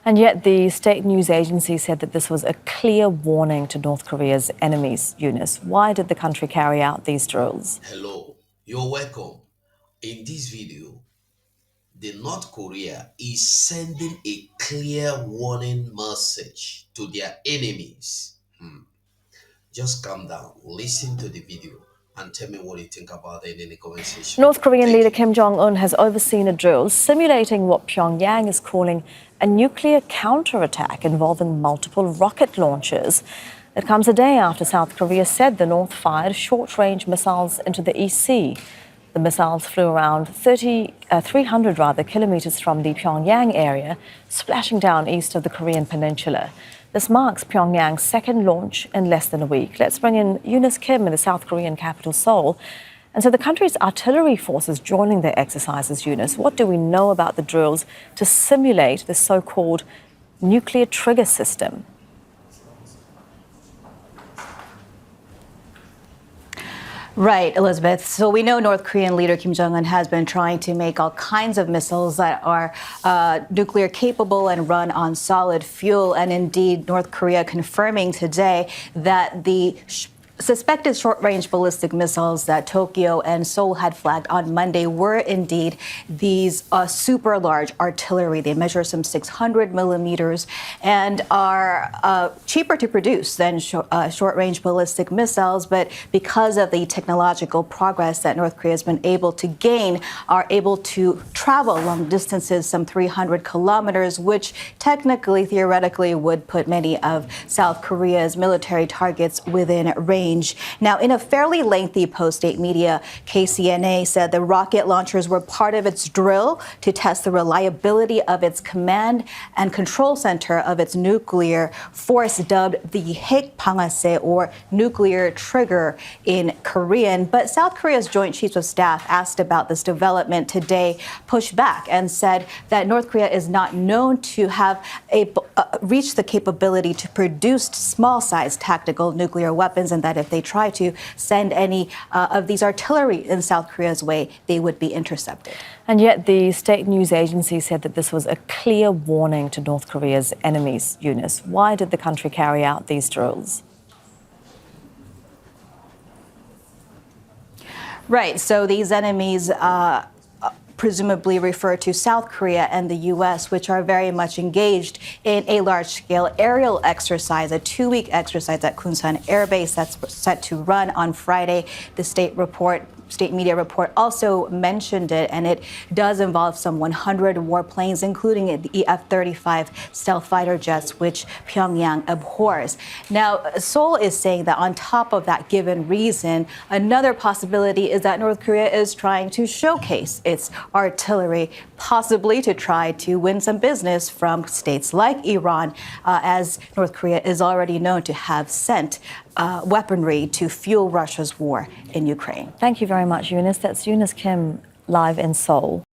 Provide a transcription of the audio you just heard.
And yet the state news agency said that this was a clear warning to North Korea's enemies. Eunice, why did the country carry out these drills? Hello, you're welcome. In this video, the North Korea is sending a clear warning message to their enemies. Just calm down, listen to the video, and tell me what you think about it in the comment section. North Korean Thank leader you. Kim Jong-un has overseen a drill simulating what Pyongyang is calling a nuclear counterattack involving multiple rocket launches. It comes a day after South Korea said the North fired short-range missiles into the East Sea. The missiles flew around 300 kilometers from the Pyongyang area, splashing down east of the Korean peninsula. This marks Pyongyang's second launch in less than a week. Let's bring in Eunice Kim in the South Korean capital, Seoul. And so the country's artillery forces joining the exercises, Eunice. What do we know about the drills to simulate the so-called nuclear trigger system? Right, Elizabeth. So we know North Korean leader Kim Jong-un has been trying to make all kinds of missiles that are nuclear capable and run on solid fuel. And indeed, North Korea confirming today that the suspected short-range ballistic missiles that Tokyo and Seoul had flagged on Monday were indeed these super large artillery. They measure some 600 millimeters and are cheaper to produce than short-range ballistic missiles. But because of the technological progress that North Korea has been able to gain, are able to travel long distances, some 300 kilometers, which technically, theoretically, would put many of South Korea's military targets within range. Now, in a fairly lengthy post, state media KCNA said the rocket launchers were part of its drill to test the reliability of its command and control center of its nuclear force, dubbed the 핵방아쇠, or nuclear trigger in Korean. But South Korea's Joint Chiefs of Staff, asked about this development today, pushed back and said that North Korea is not known to have reached the capability to produce small-sized tactical nuclear weapons, and that if they try to send any of these artillery in South Korea's way, they would be intercepted. And yet the state news agency said that this was a clear warning to North Korea's enemies. Eunice, why did the country carry out these drills? Right. So these enemies presumably refer to South Korea and the U.S., which are very much engaged in a large-scale aerial exercise, a 2-week exercise at Kunsan Air Base that's set to run on Friday. The state media report also mentioned it, and it does involve some 100 warplanes, including the F-35 stealth fighter jets, which Pyongyang abhors. Now, Seoul is saying that on top of that given reason, another possibility is that North Korea is trying to showcase its artillery, possibly to try to win some business from states like Iran, as North Korea is already known to have sent weaponry to fuel Russia's war in Ukraine. Thank you very much, Eunice. That's Eunice Kim live in Seoul.